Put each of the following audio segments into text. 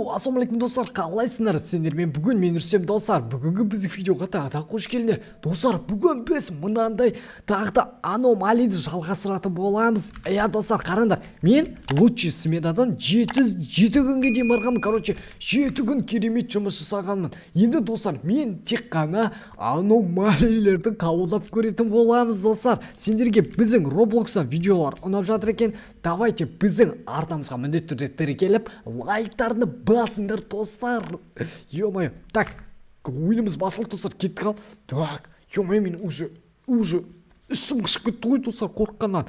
Ассалаумағалейкум достар, қалайсыңдар сендер? Бүгін мен Рүстем достар. Бүгінгі біздің видеоға тағы да қош келдіңдер. Достар, бүгін біз мынандай тағы да аномалиді жалғастыратын боламыз. Достар, қараңдар. Мен лучший сменадан 7 күнге дейін барғанмын. Короче, 7 күн керемет жұмыс жасағанмын. Енді достар, мен тек қана аномалийлерді қабылдап көретін боламыз достар. Сендерге біздің Roblox'тан видеолар ұнап жатыр екен. Давайте біздің артамызға міндетті түрде тіркеліп лайктарны басыңдар достар. Ё-моё. Так, ойынымыз басылды достар, кетті қал. Так, ё-моё, мен уже үстім қышып кетті ғой достар, қорыққаннан.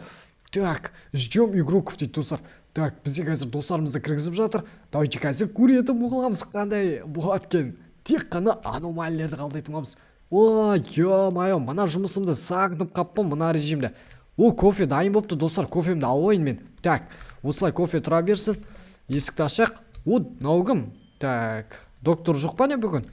Так, ждем игроков дейді достар. Так, бізде қазір достарымызды кіргізіп жатыр. Давайте қазір көретін боламыз қандай болады екен. Тек қана аномалиялерді қабылдайтын боламыз. О, ё-моё, мына жұмысымды сағынып қаппын мына режимде. О, кофе дайын болыпты достар, кофемді алайын мен. Так, осылай кофе тұра берсін. Есікті ашақ. О, наугым. Так, доктор жоқ па не бүгін?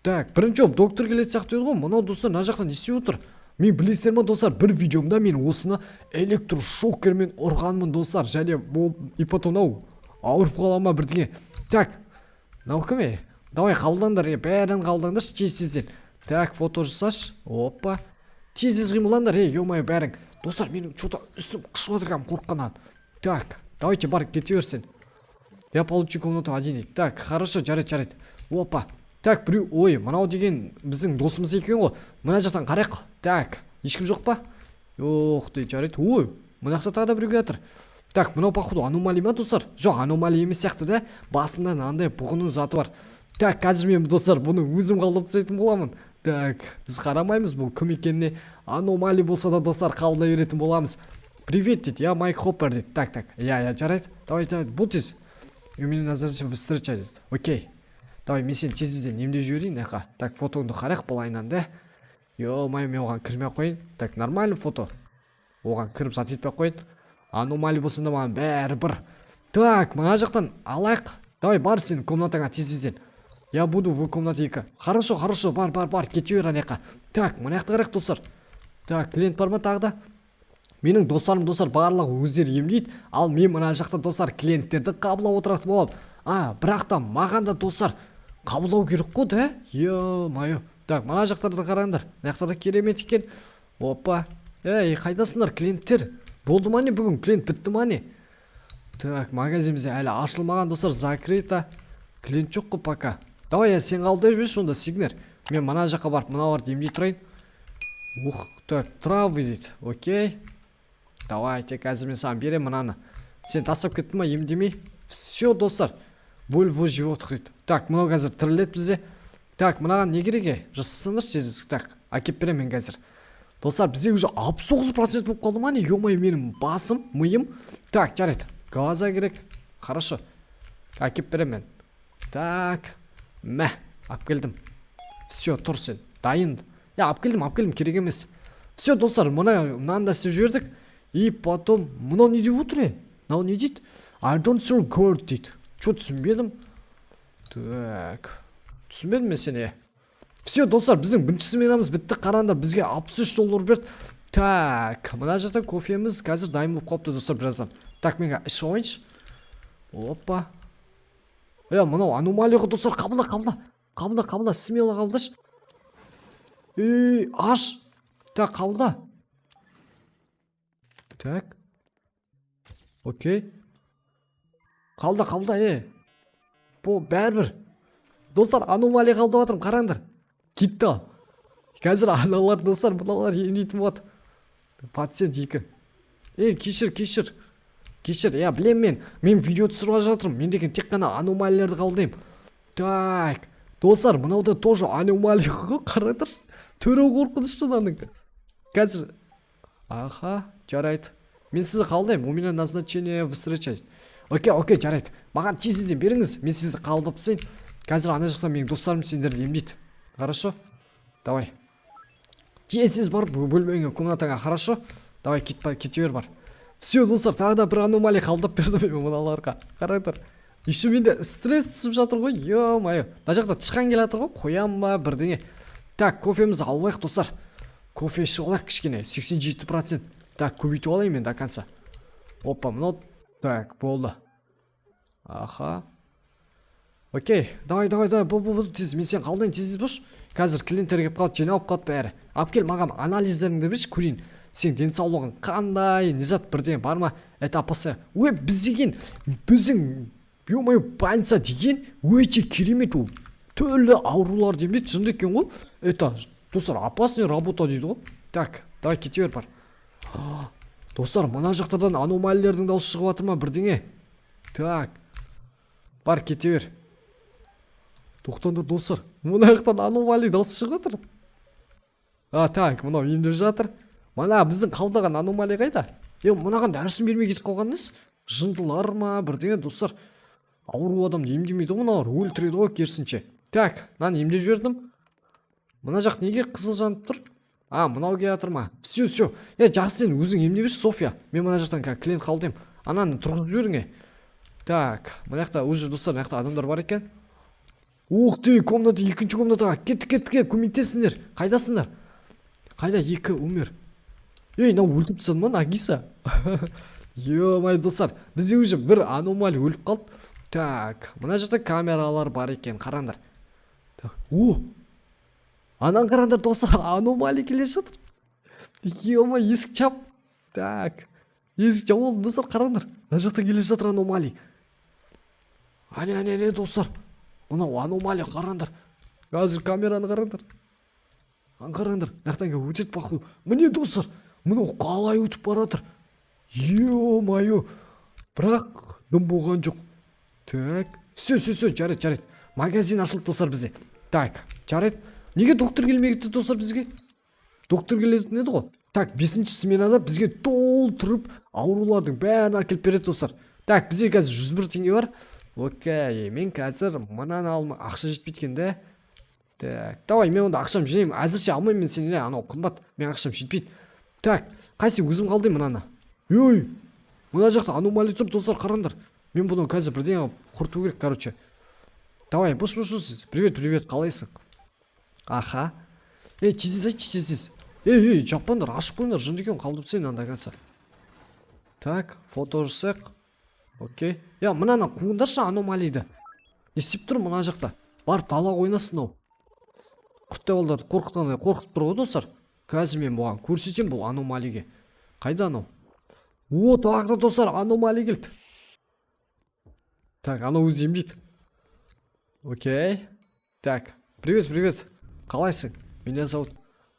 Так, бірінші оп, доктор келеді сияқты еді ғой. Мынау достар, мына жақтан не істеп отыр? Мен білесіздер ме достар, бір видеомда мен осыны электрошокермен ұрғанмын достар. Және бұл ипотонау ауырып қала ма бірдеңе. Так, мынау кім? Давай қабылдандар, бәрін қабылдандаршы тез-тезден. Так, фото жасашы. Опа. Тез-тез қимылдандар, ё-моё, бәрің. Достар, менің что-то үстім қышып отырғанмын қорыққаннан. Так, давайте барып кете берсін. Я получу комнату один. Так, хорошо, жарайды. Опа. Так, біреу, ой, мынау деген біздің досымыз екен ғой. Мына жақтан қарайық. Так, ешкім жоқ па? Жоқ, дейді, жарайды. Ой, мына жақта тағы да біреу жатыр. Так, мынау походу аномалия ма достар? Жоқ, аномалия емес сияқты да. Басында мынандай бұғының заты бар. Так, қазір мен достар, бұны өзім қабылдап тастайтын боламын. Так, біз қарамаймыз бұл кім екеніне. Аномалия болса да достар қабылдай беретін боламыз. Привет дейді, я Майк Хоппер дейді. Так, я жарайды. Давай, бұл тез. И у меня назначен встреча дейді. Окей. Давай, мен сен тез-тезден немде жіберейін, ақа. Так, фотоңды қарақ болайынан да. Ё-моё, мен оған кірмей қойын. Так, нормальный фото. Оған кіріп зат етпей қойын. Аномалия болсын да маған бәрі бір. Так, мына жақтан алайық. Давай, бар сен комнатаңа тез-тезден. Я буду в комнате 2. Хорошо, бар, кете бер анақа. Так, мына жақты қарайық достар. Так, клиент бар ма тағы да? Менің достарым достар барлығы өздері емдейді, ал мен мына жақта достар клиенттерді қабылдап отыратын боламын. Бірақ та маған да достар қабылдау керек қой да? Ё-моё. Так, мына жақтарды қараңдар. Мына жақтарда керемет екен. Опа. Қайдасыңдар клиенттер? Болды ма не бүгін? Клиент бітті ма не? Так, магазинімізде әлі ашылмаған достар, закрыто. Клиент жоқ қой пока. Давай, сен қабылдай жүрші, онда сигнер. Мен мына жаққа барып мыналарды емдей тұрайын. Ух, так, травы дейді. Окей. Давайте, қазір мен саған берем мынаны. Сен тастап кетті ма емдемей? Все, достар. Бөлво животных дейді. Так, мынау қазір тірілет бізде. Так, мынаған не керек? Жасасыңдаршы тез. Так, әкеп берем мен қазір. Достар, бізде уже 69% болып қалды ма не? Ё-моё, менің басым, миым. Так, жарайды. Газа керек. Хорошо. Әкеп берем мен. Так, мә, алып келдім. Все, тұр сен. Дайын. Алып келдім, керек емес. Все, достар, мынаны да істеп жібердік. И потом, мынау не деп отыр? Мынау не дейді? I don't serve God дейді. Что түсінбедім? Так, түсінбедім мен сені. Все, достар, біздің бірінші сменамыз бітті. Қараңдар, бізге $63 берді. Так, мына жақта кофеміз қазір дайын болып қалыпты достар біраздан. Так, менге іш ойыншы. Опа. Мынау аномалия достар, қабылда, смело қабылдашы. Аш. Так, қабылда. Так. Окей. Қабылда, Бұл бәрбір. Достар, аномалия қабылдап жатырмын, қараңдар. Кетті. Қазір аналар достар, мыналар емдейтін болады. Пациент 2. Кешір. Білем мен видео түсіріп жатырмын. Мен деген тек қана аномалияларды қабылдаймын. Так. Достар, мынауда тоже аномалия ғой, қараңдар. Түрі қорқынышты мынаның. Қазір. Аха, жарайды. Мен сізді қабылдаймын. У меня назначение встречать. Окей, жарайды. Маған тез-тезден беріңіз. Мен сізді қабылдап тастайын. Қазір ана жақтан менің достарым сендерді емдейді. Хорошо? Давай. Тез бар бөлмеңе комнатаңа, хорошо? Давай, кете бер бар. Все, достар, тағы да бір аномалия қабылдап бердім мен мыналарға. Қараңдар. Еще менде стресс түсіп жатыр ғой. Ё-моё. Мына жақта тышқан келе жатыр ғой. Қоям ба бірдеңе. Так, кофемізді алайық достар. Кофе ішіп алайық кішкене. 87%. Так, көбейтіп алайын мен до конца. Опа, мынау. Так, болды. Аха. Окей, давай, бұл тез, мен сен қалдайын тез бош. Қазір клиенттер келіп қалды, жиналып қалды бәрі. Алып кел маған анализдеріңді берші, көрейін. Сен денсаулығың қандай, не зат бірдеңе бар ма? Это опасай. Ой, біз деген, біздің ё-моё больница деген өте керемет ол. Түрлі аурулар демейді, жынды екен ғой. Это, достар, опасный работа дейді ғой. Так, давай кете бер бар. Достар, мына жақтардан аномалиялардың дауысы шығып жатыр ма бірдеңе? Так. Бар, кете бер. Тоқтаңдар достар, мына жақтан аномалия дауысы шығып жатыр. Так, мынау емдеп жатыр. Мына біздің қабылдаған аномалия қайда? Мынаған дәрісін бермей кетіп қалған несі? Жындылар ма бірдеңе достар? Ауру адамды емдемейді ғой мыналар, өлтіреді ғой керісінше. Так, мынаны емдеп жібердім. Мына жақ неге қызыл жанып тұр? Мынау келе жатыр ма? Все. Жақсы, сен өзің емдеп жүрші, София. Мен мына жақтан клиент қабылдаймын. Ананы тұрғызып жіберіңе. Так, мына жақта уже достар, мына жақта адамдар бар екен. Ух ты, комната, екінші комнатаға. Кеттік, көмектесіңдер. Қайдасыңдар? Қайда екі өмір? Мынау өлтіп тастады ма, Нагиса? Ё-май достар, бізде уже бір аномалия өліп қалды. Так, мына жақта камералар бар екен, қараңдар. Анан қараңдар достар, аномалия келе жатыр. Ё-май, есік чап. Так, есік жауылды достар, қараңдар. Мына жақта келе жатыр аномалия. Әне достар, мынау аномалия қараңдар. Қазір камераны қараңдар. Қараңдар, нақтан өтет бақыл. Міне достар, мынау қалай өтіп баратыр. Ё-майо, бірақ дым болған жоқ. Так, все, жарайды. Магазин ашылды достар бізде. Так, жарайды. Неге доктор келмейді достар бізге? Доктор келетін еді ғой. Так, 5-ші сменада бізге толтырып аурулардың бәрін әкеліп береді достар. Так, бізде қазір 101 теңге бар. Окей, мен қазір мынаны алма, ақша жетпейді екен де. Так, давай, мен онда ақшам жинаймын. Әзірше алмаймын мен сені, анау қымбат. Мен ақшам жетпейді. Так, қайсы өзім қалдым мынаны. Мына жақта аномалия тұр достар, қараңдар. Мен бұны қазір бірдеңе құрту керек, короче. Давай, бұш. Привет, қалайсың? Аха. Тезіз айтшы, тезіз. Жаппандар, ашып қойыңдар, жынды екен, қалдып сен анда қанса. Так, фото жасақ. Окей. Мынаны қуындаршы аномалийді. Не істеп тұр мына жақта? Барып дала ойнасын ау. Құттай олдарды қорқытып тұр ғой достар. Қазір мен бұған көрсетем бұл аномалиге. Қайда анау? Тағы да достар, аномалия келді. Так, анау өзі емдейді. Окей. Так, привет. Қалайсың? Меня зовут.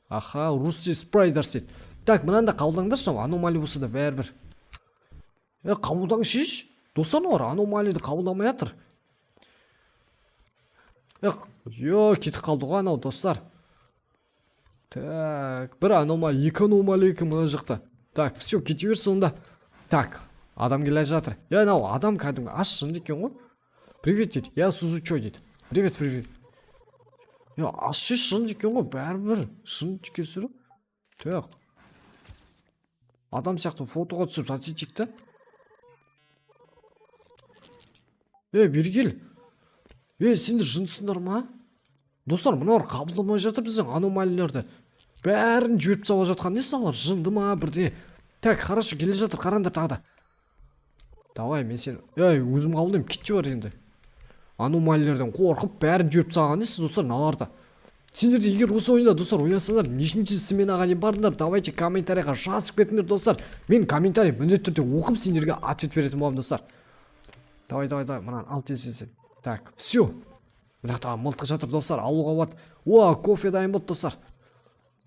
Аха, Русти Спрайдерсет. Так, мынанда қабылдаңдаршы, аномалия болса да бәрібір. Қабылдаңшы. Достар, аномалияды қабылдамай жатыр. Кетіп қалды ғой анау достар. Так, бір аномалия, екі аномалия екен мына жақта. Так, все, кете берсін онда. Так, адам келе жатыр. Анау адам кәдімгі аш жынды екен ғой. Привет дейді. Я Сузучо дейді. Привет. Аш жынды екен ғой, бәрібір жынды екенсің. Так. Адам сияқты фотоға түсіп жатетик та. Бері кел. Сендер жынсыңдар ма? Достар, мыналар қабылдамай жатыр біздің аномалияларды. Бәрін жөп сала жатқан не саңлар? Жынды ма бірде? Так, хорошо, келе жатыр, қараңдар тағы да. Давай, мен сен... өзім қабылдайым, кетші бар енді. Аномалиялардан қорқып, бәрін жөп салған несі, достар, наларда. Сендерді егер осы ойында, достар, ойнасаңдар, нешінші сменаға не бардыңдар, давайте комментарийға жазып кетіңдер, достар. Мен комментарий міндетті түрде оқып сендерге ответ беретін боламын, достар. Давай, мынаны ал тез. Так, все. Мынақтағы мылтық жатыр, достар, алуға болады. Кофе дайын болды, достар.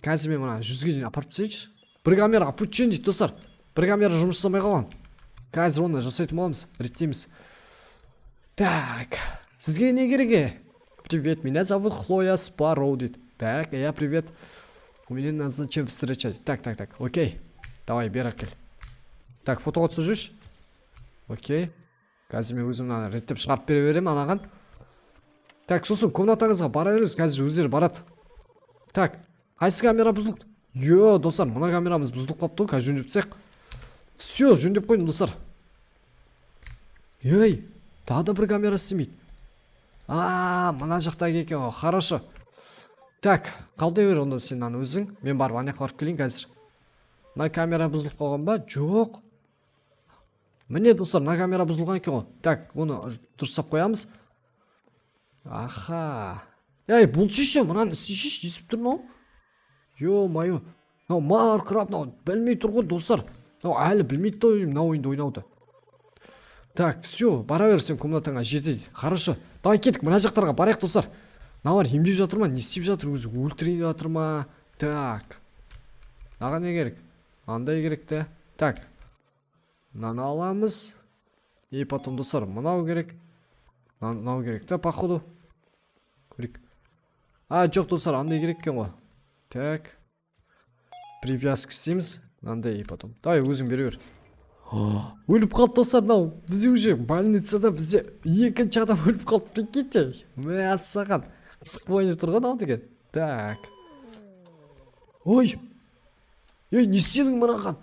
Қазір мен мына 100-ге дейін апарып тастайыншы. Бір камера апучен дейді, достар. Бір камера жұмыс жасамай қалған. Қазір оны жасайтын боламыз, реттейміз. Так, сізге не керек? Привет, меня зовут Хлоя Спарроу дейді. Так, привет. У меня назначен встреча. Так, окей. Давай, бері кел. Так, фотоға түсіп жүрші. Окей. Қазір мен өзім реттеп шығарып бере берем анаған. Так, сосын комнатаңызға бара беріңіз, қазір өздері барады. Так, қайсы камера бұзылды? Достар, мына камерамыз бұзылып қалыпты ғой, қазір жөндеп тастайық. Все, жөндеп қойдым, достар. Тағы да бір камера істемейді. Мына жақта екен ғой, хорошо. Так, қалдай бер онда сен өзің. Мен барып анаяққа барып келейін қазір. Мына камера бұзылып қалған ба? Жоқ. Міне достар, мына камера бұзылған екен ғой. Так, оны дұрыстап қоямыз. Аха. Ей, бұлшышы, мынаны істейшіш, десіп тұр мынау. Ё-майо. Мынау марқырап, мынау білмей тұр ғой достар. Мынау әлі білмейді той мынау ойынды ойнауды. Так, все, бара бер сен комнатаңа жетеді. Хорошо. Давай кеттік, мына жақтарға барайық достар. Мыналар емдеп жатыр ма, не істеп жатыр, өзі өлтіріп жатыр ма? Так. Мынаған не керек? Андай керек те. Так. Мынаны аламыз. И потом достар, мынау керек. Мынау керек те, походу. Көрейік. Жоқ достар, андай керек екен ғой. Так. Привязка істейміз. Мынандай и потом. Давай өзің бере бер. Өліп қалды достар, мынау. Бізде уже больницада бізде екінші адам өліп қалды. Прикиньте. Мәссаған. Қысық бойынша тұрған ау деген. Так. Ой. Ей, не істедің мынаған?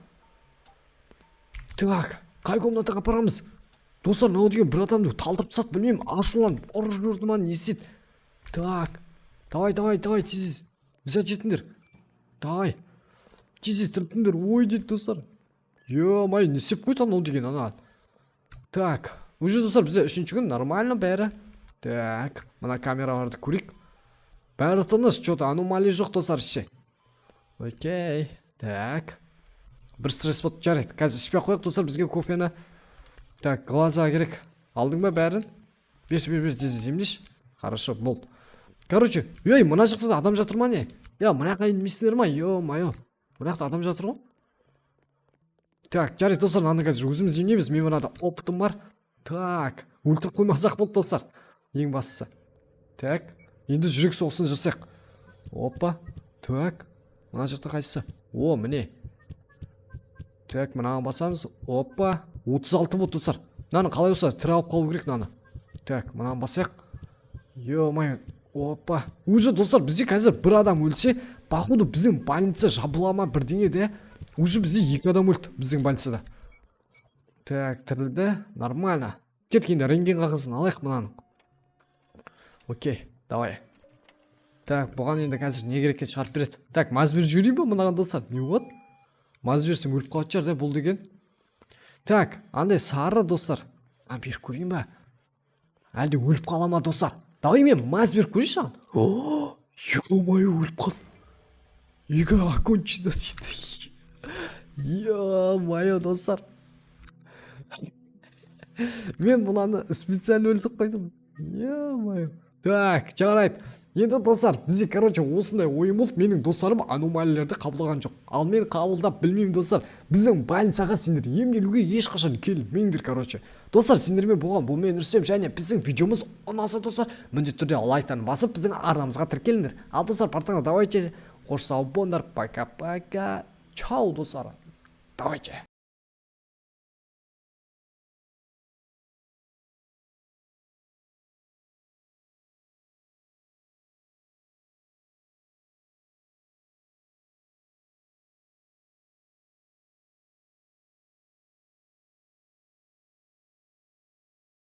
Так. Қай комнатаға апарамыз? Достар, мынау деген бір адамды талдырып тастады, білмеймін. Ашуланып ұрып жүрді ма, не істеді? Так. Давай, тез. Взять жетіңдер. Давай. Тез тірттіңдер. Ой, дейді достар. Ё-май, не істеп қойды анау деген ана. Так. Уже достар, бізде үшінші күн нормально бәрі. Так. Мына камераларды көрейік. Бәрі тыныш, что-то аномалия жоқ достар ше. Окей. Так. Бір стресс болды, жарайды. Қазір ішпей қояйық достар, бізге кофені. Так, глаза керек. Алдың ба бәрін? Бер, тез емдеш. Хорошо, болды. Короче, ей, мына жақта да адам жатыр ма не? Мына жаққа інмейсіңдер ма? Ё-майо. Мына жақта адам жатыр ғой. Так, жарайды достар, мынаны қазір өзіміз емдейміз. Мен мынада опытым бар. Так, өлтіріп қоймасақ болды достар. Ең бастысы. Так, енді жүрек соғысын жасайық. Опа. Так, мына жақта қайсысы? О, міне. Так, мынаған басамыз. Опа. 36 болды достар. Мынаны қалай болса тірі алып қалу керек мынаны. Так, мынаны басайық. Ё-майо. Опа. Уже достар, бізде қазір бір адам өлсе, походу біздің больница жабыла ма бірдеңе де. Уже бізде 2 адам өлді біздің больницада. Так, тірілді. Нормально. Кетік енді рентген қағазын алайық мынаны. Окей, давай. Так, бұған енді қазір не керек шығарып береді. Так, маз беріп жіберейін ба мынаған достар? Не болады? Маз берсем өліп қалатын шығар да бұл деген. Так, андай сары достар. Беріп көрейін ба? Әлде өліп қала ма достар? Давай мен маз беріп көрейінші ағын. Ё-майо, өліп қалды. Игра окончена дейді. Ё-майо достар. Мен мынаны специально өлтіріп қойдым. Ё-майо. Так, жарайды. Енді достар, бізде короче осындай ойын болды. Менің достарым аномалияларды қабылдаған жоқ. Ал мен қабылдап білмеймін достар. Біздің больницаға сендер емделуге ешқашан келмеңдер короче. Достар, сендермен болған бұл мен Рүстем, және біздің видеомыз ұнаса достар, міндетті түрде лайктан басып біздің арнамызға тіркеліңдер. Ал достар, партаңа давайте. Қош сау болыңдар. Пока-пока. Чао достар. Давайте.